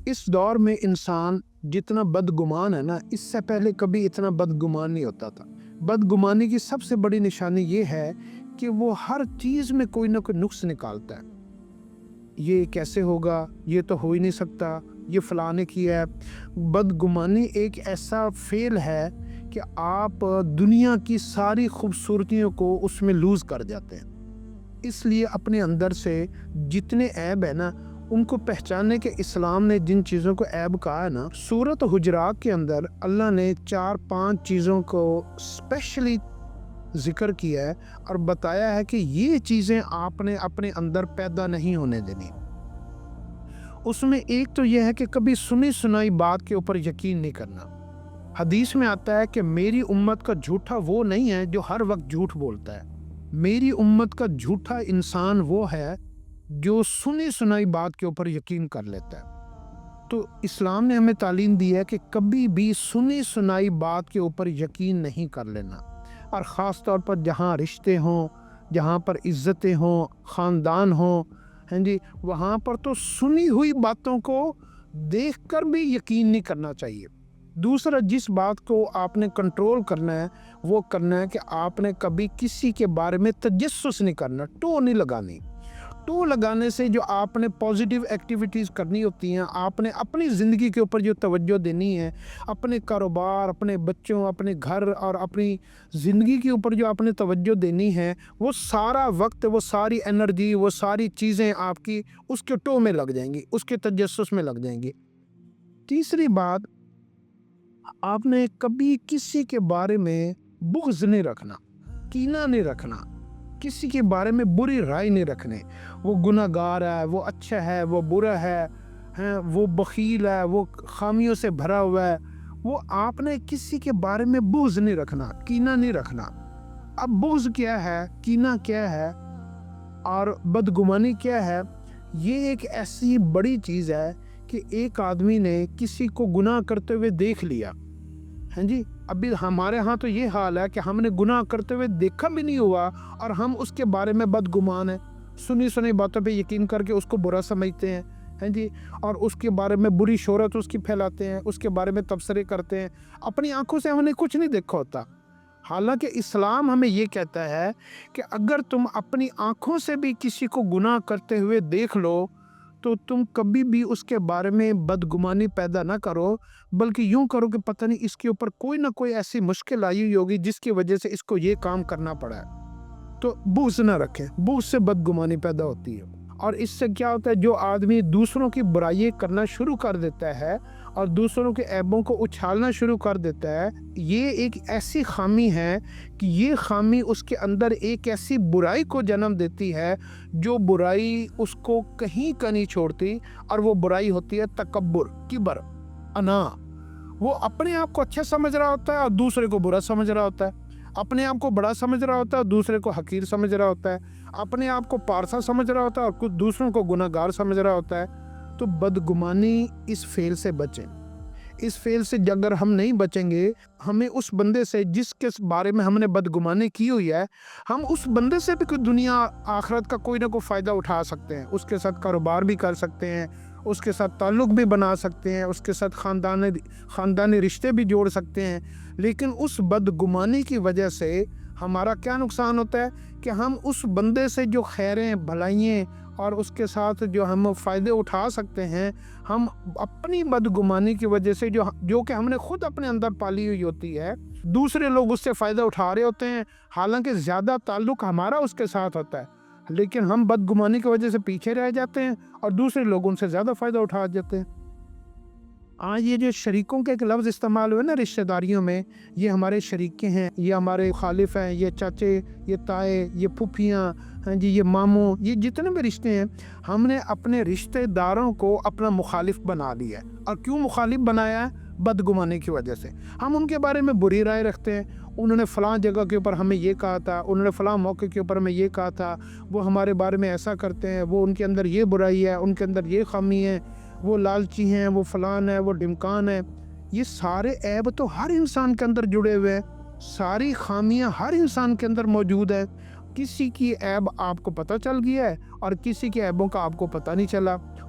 اس دور میں انسان جتنا بدگمان ہے نا، اس سے پہلے کبھی اتنا بدگمان نہیں ہوتا تھا۔ بدگمانی کی سب سے بڑی نشانی یہ ہے کہ وہ ہر چیز میں کوئی نہ کوئی نقص نکالتا ہے۔ یہ کیسے ہوگا، یہ تو ہو ہی نہیں سکتا، یہ فلاں نے کیا ہے۔ بدگمانی ایک ایسا فعل ہے کہ آپ دنیا کی ساری خوبصورتیوں کو اس میں لوز کر جاتے ہیں۔ اس لیے اپنے اندر سے جتنے عیب ہیں نا، ان کو پہچاننے کے اسلام نے جن چیزوں کو عیب کہا ہے نا، سورۃ حجرات کے اندر اللہ نے 4-5 چیزوں کو اسپیشلی ذکر کیا ہے اور بتایا ہے کہ یہ چیزیں آپ نے اپنے اندر پیدا نہیں ہونے دینی۔ اس میں ایک تو یہ ہے کہ کبھی سنی سنائی بات کے اوپر یقین نہیں کرنا۔ حدیث میں آتا ہے کہ میری امت کا جھوٹا وہ نہیں ہے جو ہر وقت جھوٹ بولتا ہے، میری امت کا جھوٹا انسان وہ ہے جو سنی سنائی بات کے اوپر یقین کر لیتا ہے۔ تو اسلام نے ہمیں تعلیم دی ہے کہ کبھی بھی سنی سنائی بات کے اوپر یقین نہیں کر لینا، اور خاص طور پر جہاں رشتے ہوں، جہاں پر عزتیں ہوں، خاندان ہوں، وہاں پر تو سنی ہوئی باتوں کو دیکھ کر بھی یقین نہیں کرنا چاہیے۔ دوسرا، جس بات کو آپ نے کنٹرول کرنا ہے وہ کرنا ہے کہ آپ نے کبھی کسی کے بارے میں تجسس نہیں کرنا، ٹو نہیں لگانی۔ ٹو لگانے سے جو آپ نے پازیٹیو ایکٹیویٹیز کرنی ہوتی ہیں، آپ نے اپنی زندگی کے اوپر جو توجہ دینی ہے، اپنے کاروبار، اپنے بچوں، اپنے گھر اور اپنی زندگی کے اوپر جو آپ نے توجہ دینی ہے، وہ سارا وقت، وہ ساری انرجی، وہ ساری چیزیں آپ کی اس کے ٹو میں لگ جائیں گی، اس کے تجسس میں لگ جائیں گی۔ تیسری بات، آپ نے کبھی کسی کے بارے میں بغض نہیں رکھنا، کینہ نہیں رکھنا، کسی کے بارے میں بری رائے نہیں رکھنے۔ وہ گناہ گار ہے، وہ اچھا ہے، وہ برا ہے، وہ بخیل ہے، وہ خامیوں سے بھرا ہوا ہے، وہ آپ نے کسی کے بارے میں بغض نہیں رکھنا، کینہ نہیں رکھنا۔ اب بغض کیا ہے، کینہ کیا ہے اور بدگمانی کیا ہے؟ یہ ایک ایسی بڑی چیز ہے کہ ایک آدمی نے کسی کو گناہ کرتے ہوئے دیکھ لیا، ابھی ہمارے ہاں تو یہ حال ہے کہ ہم نے گناہ کرتے ہوئے دیکھا بھی نہیں ہوا اور ہم اس کے بارے میں بدگمان ہیں، سنی سنی باتوں پہ یقین کر کے اس کو برا سمجھتے ہیں، اور اس کے بارے میں بری شہرت اس کی پھیلاتے ہیں، اس کے بارے میں تبصرے کرتے ہیں۔ اپنی آنکھوں سے ہم نے کچھ نہیں دیکھا ہوتا، حالانکہ اسلام ہمیں یہ کہتا ہے کہ اگر تم اپنی آنکھوں سے بھی کسی کو گناہ کرتے ہوئے دیکھ لو تو تم کبھی بھی اس کے بارے میں بدگمانی پیدا نہ کرو، بلکہ یوں کرو کہ پتہ نہیں اس کے اوپر کوئی نہ کوئی ایسی مشکل آئی ہوئی ہوگی جس کی وجہ سے اس کو یہ کام کرنا پڑا ہے۔ تو بغض نہ رکھیں، بغض سے بدگمانی پیدا ہوتی ہے، اور اس سے کیا ہوتا ہے، جو آدمی دوسروں کی برائی کرنا شروع کر دیتا ہے اور دوسروں کے عیبوں کو اچھالنا شروع کر دیتا ہے، یہ ایک ایسی خامی ہے کہ یہ خامی اس کے اندر ایک ایسی برائی کو جنم دیتی ہے جو برائی اس کو کہیں کا نہیں چھوڑتی، اور وہ برائی ہوتی ہے تکبر، کبر، انا۔ وہ اپنے آپ کو اچھا سمجھ رہا ہوتا ہے اور دوسرے کو برا سمجھ رہا ہوتا ہے، اپنے آپ کو بڑا سمجھ رہا ہوتا ہے اور دوسرے کو حقیر سمجھ رہا ہوتا ہے، اپنے آپ کو پارسا سمجھ رہا ہوتا ہے اور کچھ دوسروں کو گناہ گار سمجھ رہا ہوتا ہے۔ تو بدگمانی اس فعل سے بچیں۔ اس فعل سے اگر ہم نہیں بچیں گے، ہمیں اس بندے سے جس کے بارے میں ہم نے بدگمانی کی ہوئی ہے، ہم اس بندے سے بھی کوئی دنیا آخرت کا کوئی نہ کوئی فائدہ اٹھا سکتے ہیں، اس کے ساتھ کاروبار بھی کر سکتے ہیں، اس کے ساتھ تعلق بھی بنا سکتے ہیں، اس کے ساتھ خاندانی رشتے بھی جوڑ سکتے ہیں، لیکن اس بدگمانی کی وجہ سے ہمارا کیا نقصان ہوتا ہے کہ ہم اس بندے سے جو خیریں، بھلائیاں اور اس کے ساتھ جو ہم فائدے اٹھا سکتے ہیں، ہم اپنی بدگمانی کی وجہ سے جو کہ ہم نے خود اپنے اندر پالی ہوئی ہوتی ہے، دوسرے لوگ اس سے فائدہ اٹھا رہے ہوتے ہیں، حالانکہ زیادہ تعلق ہمارا اس کے ساتھ ہوتا ہے، لیکن ہم بدگمانی کی وجہ سے پیچھے رہ جاتے ہیں اور دوسرے لوگ ان سے زیادہ فائدہ اٹھا جاتے ہیں۔ آج یہ جو شریکوں کے ایک لفظ استعمال ہوئے نا رشتہ داریوں میں، یہ ہمارے شریکے ہیں، یہ ہمارے خالف ہیں، یہ چاچے، یہ تائے، یہ پھوپھیاں، یہ ماموں، یہ جتنے بھی رشتے ہیں، ہم نے اپنے رشتہ داروں کو اپنا مخالف بنا لیا ہے۔ اور کیوں مخالف بنایا ہے؟ بدگمانی کی وجہ سے۔ ہم ان کے بارے میں بری رائے رکھتے ہیں، انہوں نے فلاں جگہ کے اوپر ہمیں یہ کہا تھا، انہوں نے فلاں موقع کے اوپر ہمیں یہ کہا تھا، وہ ہمارے بارے میں ایسا کرتے ہیں، وہ ان کے اندر یہ برائی ہے، ان کے اندر یہ خامی ہے، وہ لالچی ہیں، وہ فلان ہے، وہ ڈمکان ہے۔ یہ سارے عیب تو ہر انسان کے اندر جڑے ہوئے ہیں، ساری خامیاں ہر انسان کے اندر موجود ہیں۔ کسی کی عیب آپ کو پتہ چل گیا ہے اور کسی کے عیبوں کا آپ کو پتہ نہیں چلا۔